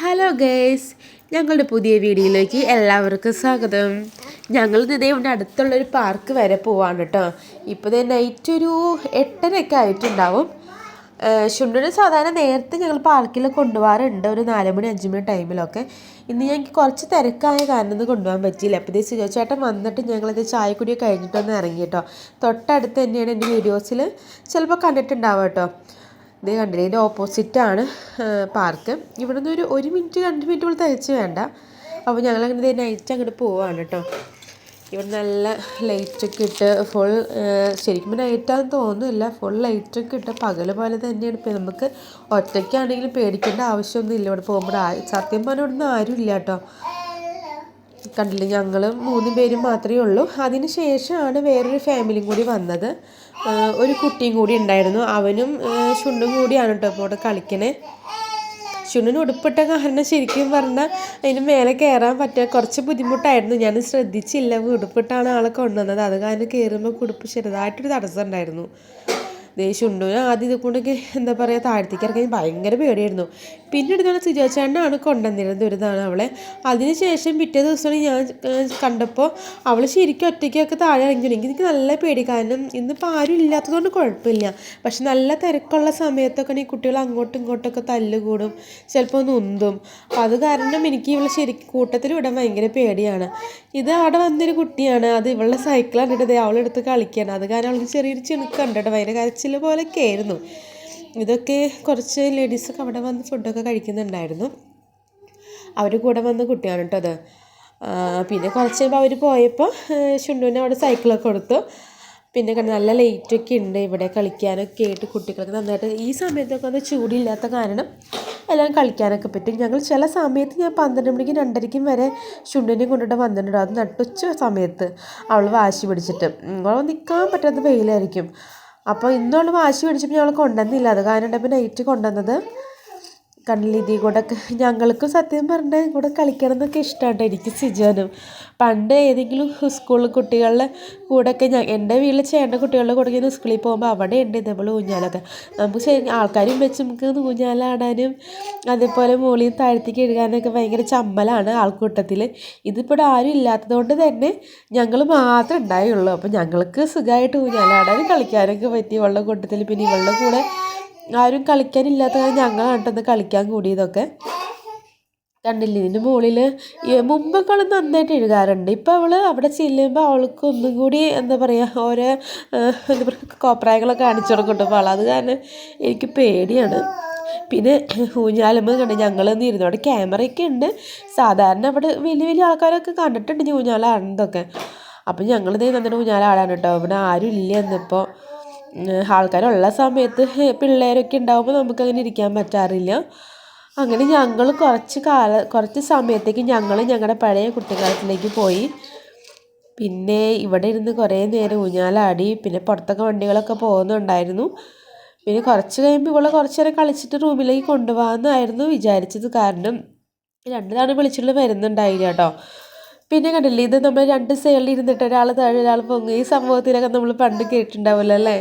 Hello guys, ഞങ്ങളുടെ പുതിയ വീഡിയോയിലേക്ക് എല്ലാവർക്കും സ്വാഗതം. ഞങ്ങൾ ഇതേ ഇവിടെ അടുത്തുള്ളൊരു പാർക്ക് വരെ പോവാണ് കേട്ടോ. ഇപ്പോൾ നൈറ്റ് ഒരു 8:30 ആയിട്ടുണ്ടാവും. ഷുണ്ടുവിന് സാധാരണ നേരത്തെ ഞങ്ങൾ പാർക്കിൽ കൊണ്ടുപോകാറുണ്ട്, ഒരു 4 മണി 5 മണി ടൈമിലൊക്കെ. ഇന്ന് ഞങ്ങൾക്ക് കുറച്ച് തിരക്കായ കാരണം ഒന്നും കൊണ്ടുപോകാൻ പറ്റിയില്ല. അപ്പോൾ സുജോച്ചേട്ടൻ വന്നിട്ട് ഞങ്ങളിത് ചായക്കുടിയൊക്കെ കഴിഞ്ഞിട്ടൊന്ന് ഇറങ്ങി കേട്ടോ. തൊട്ടടുത്ത് തന്നെയാണ് എൻ്റെ വീഡിയോസിൽ ചിലപ്പോൾ കണ്ടിട്ടുണ്ടാവുക കേട്ടോ. ഇത് കണ്ടില്ലേ, ഇതിൻ്റെ ഓപ്പോസിറ്റാണ് പാർക്ക്. ഇവിടെ നിന്ന് ഒരു മിനിറ്റ് 2 മിനിറ്റ് പോലും തികച്ച് വേണ്ട. അപ്പോൾ ഞങ്ങളങ്ങനെ നൈറ്റ് അങ്ങോട്ട് പോവാണ് കേട്ടോ. ഇവിടെ നല്ല ലൈറ്റൊക്കെ ഇട്ട് ഫുൾ, ശരിക്കും നൈറ്റാണെന്ന് തോന്നുന്നില്ല, ഫുൾ ലൈറ്റൊക്കെ ഇട്ട് പകൽ പോലെ തന്നെയാണ്. ഇപ്പോൾ നമുക്ക് ഒറ്റയ്ക്കാണെങ്കിലും പേടിക്കേണ്ട ആവശ്യമൊന്നുമില്ല. ഇവിടെ പോകുമ്പോൾ സത്യം പറഞ്ഞാൽ ഇവിടെ നിന്ന് ആരും ഇല്ല കേട്ടോ. കണ്ടില്ലേ, ഞങ്ങൾ 3 പേരും മാത്രമേ ഉള്ളൂ. അതിന് ശേഷമാണ് വേറൊരു ഫാമിലിയും കൂടി വന്നത്. ഒരു കുട്ടിയും കൂടി ഉണ്ടായിരുന്നു. അവനും ഷുണ്ടും കൂടിയാണ് കേട്ടോ ഇപ്പോൾ ഇവിടെ കളിക്കണേ. ഷുണ്ടിന് ഉടുപ്പിട്ട കാരണം ശരിക്കും പറഞ്ഞാൽ അതിന് മേലെ കയറാൻ പറ്റുക കുറച്ച് ബുദ്ധിമുട്ടായിരുന്നു. ഞാൻ ശ്രദ്ധിച്ചില്ല, ഉടുപ്പിട്ടാണ് ആളെ കൊണ്ടുവന്നത്. അത് കാരണം കയറുമ്പോൾ ഉടുപ്പ് ചെറുതായിട്ടൊരു തടസ്സം ഉണ്ടായിരുന്നു. ഷുണ്ടുവിന് ആദ്യം ഇതുകൊണ്ടൊക്കെ എന്താ പറയുക, താഴത്തേക്ക് ഇറങ്ങി ഭയങ്കര പേടിയായിരുന്നു. പിന്നെ എടുത്താണ് സുജോച്ചേട്ടനാണ് കൊണ്ടുവന്നിരുന്നത് ഒരു തവണ അവളെ. അതിനുശേഷം പിറ്റേ ദിവസമാണ് ഞാൻ കണ്ടപ്പോൾ അവൾ ശരിക്കും ഒറ്റയ്ക്കൊക്കെ താഴെ ഇറങ്ങിയിട്ടുണ്ടെങ്കിൽ എനിക്ക് നല്ല പേടി. കാരണം ഇന്നിപ്പോൾ ആരും ഇല്ലാത്തതുകൊണ്ട് കുഴപ്പമില്ല. പക്ഷെ നല്ല തിരക്കുള്ള സമയത്തൊക്കെ ഈ കുട്ടികൾ അങ്ങോട്ടും ഇങ്ങോട്ടൊക്കെ തല്ലുകൂടും, ചിലപ്പോൾ നൊന്തും. അപ്പോൾ അത് കാരണം എനിക്ക് ഇവളെ ശരിക്കും കൂട്ടത്തിൽ വിടാൻ ഭയങ്കര പേടിയാണ്. ഇത് അവിടെ വന്നൊരു കുട്ടിയാണ്, അത് ഇവളുടെ സൈക്കിൾ കണ്ടിട്ട് അവളെടുത്ത് കളിക്കുകയാണ്. അത് കാരണം അവൾക്ക് ചെറിയൊരു ചിണുക്ക് കണ്ടിട്ട് ഭയങ്കര കരച്ചിൽ പോലെയൊക്കെ ആയിരുന്നു. ഇതൊക്കെ കുറച്ച് ലേഡീസൊക്കെ അവിടെ വന്ന് ഫുഡൊക്കെ കഴിക്കുന്നുണ്ടായിരുന്നു. അവർ കൂടെ വന്ന കുട്ടിയാണ് കേട്ടോ അത്. പിന്നെ കുറച്ച് കഴിയുമ്പോൾ അവർ പോയപ്പോൾ ഷുണ്ടുവിനെ അവിടെ സൈക്കിളൊക്കെ കൊടുത്തു. പിന്നെ നല്ല ലൈറ്റൊക്കെ ഉണ്ട്, ഇവിടെ കളിക്കാനൊക്കെ ആയിട്ട് കുട്ടികൾക്ക് നന്നായിട്ട് ഈ സമയത്തൊക്കെ അത് ചൂടില്ലാത്ത കാരണം എല്ലാം കളിക്കാനൊക്കെ പറ്റും. ഞങ്ങൾ ചില സമയത്ത് ഞാൻ 12 മണിക്കും 2:30 വരെ ഷുണ്ടുവിനെ കൊണ്ടിട്ട് വന്നിട്ടുണ്ടോ. അത് നട്ടുച്ച സമയത്ത് അവൾ വാശി പിടിച്ചിട്ട് അവൾ നിൽക്കാൻ പറ്റാത്ത വെയിലായിരിക്കും. അപ്പോൾ ഇന്നവൾ വാശി പിടിച്ചപ്പോൾ ഞങ്ങൾ കൊണ്ടുവന്നില്ല. അത് കാരണം ഇപ്പോൾ നൈറ്റ് കൊണ്ടുവന്നത്. കണ്ണിൽ ഇതിൽ കൂടെ ഞങ്ങൾക്ക് സത്യം പറഞ്ഞാൽ കൂടെ കളിക്കണം എന്നൊക്കെ ഇഷ്ടമാണ് എനിക്ക് സിജാനും. പണ്ട് ഏതെങ്കിലും സ്കൂളിൽ കുട്ടികളുടെ കൂടെയൊക്കെ എൻ്റെ വീട്ടിൽ ചേട്ടൻ്റെ കുട്ടികളുടെ കൂടെ ഇങ്ങനെ സ്കൂളിൽ പോകുമ്പോൾ അവിടെ ഉണ്ട് ഇതേപോലെ ഊഞ്ഞാലൊക്കെ. നമുക്ക് ശരി ആൾക്കാരും വെച്ച് നമുക്ക് ഊഞ്ഞാലാടാനും അതേപോലെ മുകളിൽ താഴത്തേക്ക് എഴുകാനൊക്കെ ഭയങ്കര ചമ്മലാണ് ആൾക്കൂട്ടത്തിൽ. ഇതിപ്പോൾ ആരും ഇല്ലാത്തതുകൊണ്ട് തന്നെ ഞങ്ങൾ മാത്രമേ ഉണ്ടായുള്ളൂ. അപ്പോൾ ഞങ്ങൾക്ക് സുഖമായിട്ട് ഊഞ്ഞാലാടാനും കളിക്കാനൊക്കെ പറ്റി ഇവളുടെ കൂട്ടത്തിൽ. പിന്നെ ഇവളുടെ കൂടെ ആരും കളിക്കാനില്ലാത്ത കാരണം ഞങ്ങളായിട്ടൊന്ന് കളിക്കാൻ കൂടിയതൊക്കെ. കണ്ടില്ലേ, ഇതിൻ്റെ മുകളിൽ മുമ്പൊക്കെ അവൾ നന്നായിട്ട് എഴുതാറുണ്ട്. ഇപ്പോൾ അവൾ അവിടെ ചെല്ലുമ്പോൾ അവൾക്ക് ഒന്നും കൂടി എന്താ പറയുക, ഓരോ എന്താ പറയുക കോപ്രായങ്ങളൊക്കെ കാണിച്ചു കൊടുക്കും. അപ്പോൾ അത് കാരണം എനിക്ക് പേടിയാണ്. പിന്നെ ഊഞ്ഞാലുമ്പോൾ കണ്ട് ഞങ്ങളൊന്നും ഇരുന്നു. അവിടെ ക്യാമറയൊക്കെ ഉണ്ട്. സാധാരണ അവിടെ വലിയ വലിയ ആൾക്കാരൊക്കെ കണ്ടിട്ടുണ്ട് ഊഞ്ഞാലാടുന്നതൊക്കെ. അപ്പം ഞങ്ങളിതേ നന്നായിട്ട് ഊഞ്ഞാലാടാൻ കേട്ടോ. ഇവിടെ ആരും ഇല്ല എന്നിപ്പോൾ. ആൾക്കാരുള്ള സമയത്ത് പിള്ളേരൊക്കെ ഉണ്ടാകുമ്പോൾ നമുക്കങ്ങനെ ഇരിക്കാൻ പറ്റാറില്ല. അങ്ങനെ ഞങ്ങൾ കുറച്ച് സമയത്തേക്ക് ഞങ്ങൾ ഞങ്ങളുടെ പഴയ കുട്ടിക്കാലത്തിലേക്ക് പോയി. പിന്നെ ഇവിടെ ഇരുന്ന് കുറേ നേരം ഊഞ്ഞാലാടി. പിന്നെ പുറത്തൊക്കെ വണ്ടികളൊക്കെ പോകുന്നുണ്ടായിരുന്നു. പിന്നെ കുറച്ച് കഴിയുമ്പോൾ ഇവളെ കുറച്ച് നേരം കളിച്ചിട്ട് റൂമിലേക്ക് കൊണ്ടുപോകാമെന്നായിരുന്നു വിചാരിച്ചത്. കാരണം 2 തവണ വിളിച്ചിട്ട് വരുന്നുണ്ടായില്ല കേട്ടോ. പിന്നെ കണ്ടില്ലേ, ഇത് നമ്മൾ 2 സൈഡിൽ ഇരുന്നിട്ട് ഒരാൾ താഴെ ഒരാൾ പൊങ്ങി, ഈ സംഭവത്തിലൊക്കെ നമ്മൾ പണ്ട് കേട്ടിട്ടുണ്ടാവില്ല അല്ലേ.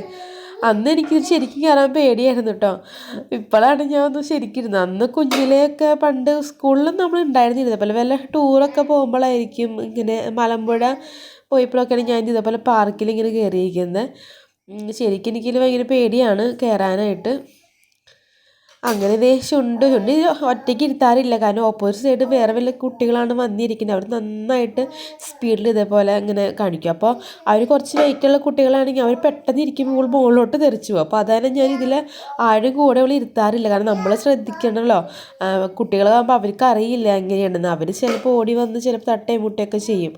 അന്ന് എനിക്ക് ശരിക്കും കയറാൻ പേടിയായിരുന്നു കേട്ടോ. ഇപ്പോഴാണ് ഞാൻ ഒന്ന് ശരിക്കും ഇരുന്നത്. അന്ന് കുഞ്ഞിലെയൊക്കെ പണ്ട് സ്കൂളിലും നമ്മൾ ഉണ്ടായിരുന്നില്ല. ഇതേപോലെ വല്ല ടൂറൊക്കെ പോകുമ്പോഴായിരിക്കും ഇങ്ങനെ മലമ്പുഴ പോയപ്പോഴൊക്കെയാണ് ഞാൻ ഇതേപോലെ പാർക്കിൽ ഇങ്ങനെ കയറിയിരിക്കുന്നത്. ശരിക്കും എനിക്കിത് ഭയങ്കര പേടിയാണ് കയറാനായിട്ട്. അങ്ങനെ ഷുണ്ട് ഒറ്റയ്ക്ക് ഇരുത്താറില്ല. കാരണം ഓപ്പോസിറ്റ് സൈഡ് വേറെ വല്ല കുട്ടികളാണ് വന്നിരിക്കുന്നത്. അവർ നന്നായിട്ട് സ്പീഡിൽ ഇതേപോലെ അങ്ങനെ കാണിക്കും. അപ്പോൾ അവർ കുറച്ച് വെയിറ്റുള്ള കുട്ടികളാണെങ്കിൽ അവർ പെട്ടെന്ന് ഇരിക്കുമ്പോൾ മുകളിലോട്ട് തെറിച്ചു പോകും. അപ്പോൾ അതാണ് ഞാൻ ഇതിൽ ആരും കൂടെ അവൾ ഇരുത്താറില്ല. കാരണം നമ്മൾ ശ്രദ്ധിക്കണമല്ലോ. കുട്ടികളാകുമ്പോൾ അവർക്ക് അറിയില്ല എങ്ങനെയാണെന്ന്. അവർ ചിലപ്പോൾ ഓടി വന്ന് ചിലപ്പോൾ തട്ടയും മുട്ടയൊക്കെ ചെയ്യും.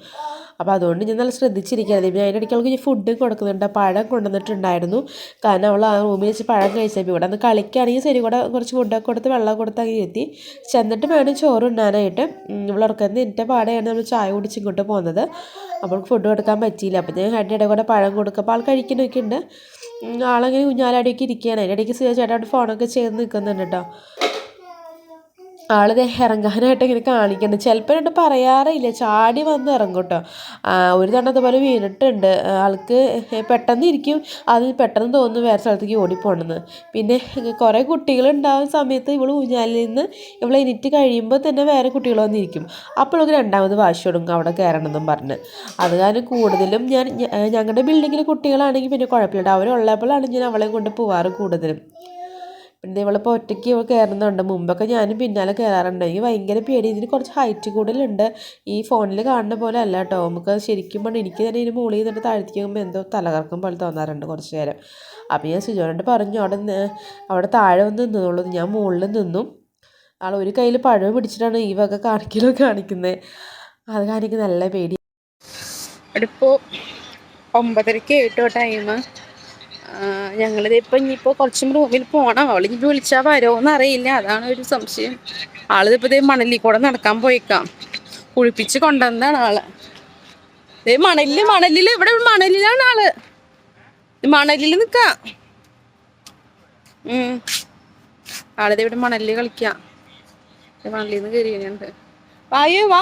അപ്പോൾ അതുകൊണ്ട് ഞാൻ നല്ല ശ്രദ്ധിച്ചിരിക്കുകയാണ്. പിന്നെ അതിൻ്റെ ഇടയ്ക്ക് അവൾക്ക് ഫുഡ് കൊടുക്കുന്നുണ്ട്. പഴം കൊണ്ടുവന്നിട്ടുണ്ടായിരുന്നു. കാരണം അവൾ ആ റൂമിൽ വെച്ച് പഴം കഴിച്ചപ്പോൾ ഇവിടെ നിന്ന് കളിക്കുകയാണെങ്കിൽ ശരി കൂടെ കുറച്ച് ഫുഡൊക്കെ കൊടുത്ത് വെള്ളം കൊടുത്ത് അങ്ങനെ എത്തി. ചെന്നിട്ട് വേണം ചോറ് ഉണ്ണാനായിട്ട്. ഇവിടെ ഉറക്കുന്നത് എൻ്റെ പാടെയാണ് നമ്മൾ ചായ കുടിച്ച് ഇങ്ങോട്ട് പോകുന്നത്. അവൾക്ക് ഫുഡ് കൊടുക്കാൻ പറ്റിയില്ല. അപ്പോൾ ഞാൻ അതിൻ്റെ ഇടയിൽ കൂടെ പഴം കൊടുക്കുക. അപ്പോൾ ആൾ കഴിക്കുന്നൊക്കെ ഉണ്ട്. ആളങ്ങനെ ഊഞ്ഞാലാടിയൊക്കെ ഇരിക്കുകയാണ്. അതിൻ്റെ ഇടയ്ക്ക് ചേട്ടാ ഫോണൊക്കെ ചേർന്ന് നിൽക്കുന്നുണ്ട് കേട്ടോ. ആളിത് ഇറങ്ങാനായിട്ട് ഇങ്ങനെ കാണിക്കുന്നുണ്ട്. ചിലപ്പോൾ എന്നിട്ട് പറയാറില്ല, ചാടി വന്ന് ഇറങ്ങും കേട്ടോ. ഒരു തവണ അതുപോലെ വീണിട്ടുണ്ട്. ആൾക്ക് പെട്ടെന്ന് ഇരിക്കും, അത് പെട്ടെന്ന് തോന്നുന്നു വേറെ സ്ഥലത്തേക്ക് ഓടിപ്പോണെന്ന്. പിന്നെ കുറേ കുട്ടികളുണ്ടാവുന്ന സമയത്ത് ഇവൾ ഊഞ്ഞാലിൽ നിന്ന് ഇവൾ എണീറ്റ് കഴിയുമ്പോൾ തന്നെ വേറെ കുട്ടികൾ വന്നിരിക്കും. അപ്പോൾ അവൾക്ക് രണ്ടാമത് വാശി തുടങ്ങും അവിടെ കയറണമെന്നും പറഞ്ഞ്. അത് കാരണം കൂടുതലും ഞങ്ങളുടെ ബിൽഡിങ്ങിൽ കുട്ടികളാണെങ്കിൽ പിന്നെ കുഴപ്പമില്ല, അവരുള്ളപ്പോഴാണ് ഞാൻ അവളെ കൊണ്ട് പോവാറ് കൂടുതലും. പിന്നെ ഇവളിപ്പോൾ ഒറ്റയ്ക്ക് ഇവൾ കയറുന്നുണ്ട്. മുമ്പൊക്കെ ഞാനും പിന്നാലെ കയറാറുണ്ട്. എനിക്ക് ഭയങ്കര പേടി. ഇതിന് കുറച്ച് ഹൈറ്റ് കൂടുതലുണ്ട്. ഈ ഫോണിൽ കാണുന്ന പോലെ അല്ല കേട്ടോ. നമുക്ക് ശരിക്കും പറഞ്ഞാൽ എനിക്ക് തന്നെ ഇതിന് മുകളിൽ നിന്നിട്ട് താഴ്ത്തിക്ക് പോകുമ്പോൾ എന്തോ തലകറക്കം പോലെ തോന്നാറുണ്ട് കുറച്ച് നേരം. അപ്പോൾ ഞാൻ സുജോനോട് പറഞ്ഞു അവിടെ താഴെ വന്ന് നിന്നോളൂ. ഞാൻ മുകളിൽ നിന്നു. ആൾ ഒരു കയ്യിൽ പഴം പിടിച്ചിട്ടാണ് ഈ വക കാണിക്കുന്നത്. അത് കാണിക്ക് നല്ല പേടി. ഇപ്പോൾ 9:30 കേട്ടോ ടൈം. ഞങ്ങളിത് ഇനിയിപ്പോൾ കുറച്ചും റൂമിൽ പോകണം. അവളിപ്പോൾ വിളിച്ചാൽ വരുമോയെന്ന് അറിയില്ല, അതാണ് ഒരു സംശയം. ആളിതിപ്പോൾ മണലിൽ കൂടെ നടക്കാൻ പോയിക്കാം. കുളിപ്പിച്ച് കൊണ്ടുവന്നതാണ് ആള്. മണലിൽ ഇവിടെ മണലിലാണ് ആള്. മണലിൽ നിൽക്കാം. ആളിത് ഇവിടെ മണലിൽ കളിക്കാം. മണലിൽ നിന്ന് കയറിയുണ്ട്. വായോ വാ.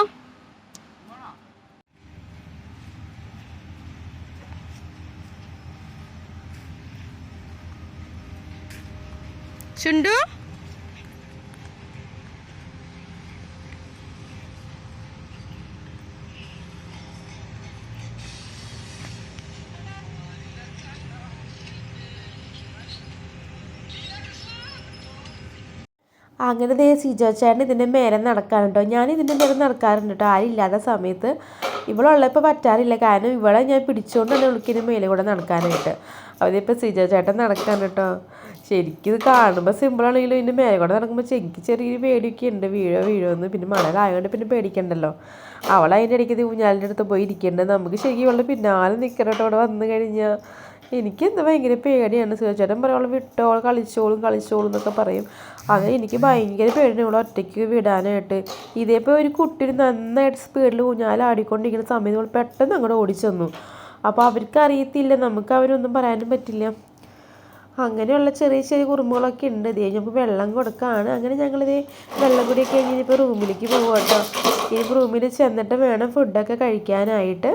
ചുണ്ടു അങ്ങനെ സിജോ ചേട്ടൻ ഇതിൻ്റെ മേലെ നടക്കാറുണ്ടോ. ഞാൻ ഇതിൻ്റെ മേലെ നടക്കാറുണ്ട് കേട്ടോ, ആരും ഇല്ലാത്ത സമയത്ത്. ഇവളുള്ളപ്പോൾ പറ്റാറില്ല, കാരണം ഇവളെ ഞാൻ പിടിച്ചുകൊണ്ട് തന്നെ ഉള്ളിക്കിന് മേലെ കൂടെ നടക്കാനായിട്ട്. അതിപ്പോൾ സിജോ ചേട്ടൻ നടക്കാൻ കേട്ടോ. ശരിക്കും ഇത് കാണുമ്പോൾ സിമ്പിളാണെങ്കിലും ഇതിൻ്റെ മേലെ കൂടെ നടക്കുമ്പോൾ എനിക്ക് ചെറിയൊരു പേടിയൊക്കെ ഉണ്ട്, വീഴുമെന്ന്. പിന്നെ മണലായതുകൊണ്ട് പിന്നെ പേടിക്കണ്ടല്ലോ. അവളതിൻ്റെ ഇടയ്ക്ക് ഇത് ഊഞ്ഞാലിൻ്റെ അടുത്ത് പോയി ഇരിക്കേണ്ടത്. നമുക്ക് ശരിക്കും ഇവളുടെ പിന്നാലെ നിൽക്കണം കേട്ടോ. അവിടെ വന്നു കഴിഞ്ഞാൽ എനിക്കെന്താ ഭയങ്കര പേടിയാണ്. സിജോചേട്ടൻ പറയും അവൾ വിട്ടോ, അവൾ കളിച്ചോളും എന്നൊക്കെ പറയും. അങ്ങനെ എനിക്ക് ഭയങ്കര പേടിയാണ് ഇവളെ ഒറ്റയ്ക്ക് വിടാനായിട്ട്. ഇതേപ്പോൾ ഒരു കുട്ടി നന്നായിട്ട് സ്പീഡിൽ ഊഞ്ഞാലാടിക്കൊണ്ടിരിക്കുന്ന സമയത്ത് ഇവൾ പെട്ടെന്ന് അങ്ങോട്ട് ഓടിച്ചെന്നു. അപ്പോൾ അവർക്ക് അറിയത്തില്ല, നമുക്ക് അവരൊന്നും പറയാനും പറ്റില്ല. അങ്ങനെയുള്ള ചെറിയ കുറുമ്പുകളൊക്കെ ഉണ്ട്. ഇതേ ഞങ്ങൾക്ക് വെള്ളം കൊടുക്കുകയാണ്. അങ്ങനെ ഞങ്ങളിത് വെള്ളം കൂടിയൊക്കെ കഴിഞ്ഞ് ഇപ്പോൾ റൂമിലേക്ക് പോകും കേട്ടോ. ഈ റൂമിൽ ചെന്നിട്ട് വേണം ഫുഡൊക്കെ കഴിക്കാനായിട്ട്.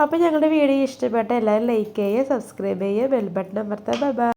അപ്പോൾ ഞങ്ങളുടെ വീഡിയോ ഇഷ്ടപ്പെട്ട എല്ലാവരും ലൈക്ക് ചെയ്യുക, സബ്സ്ക്രൈബ് ചെയ്യുക, ബെൽ ബട്ടൺ അമർത്തുക. Bye bye.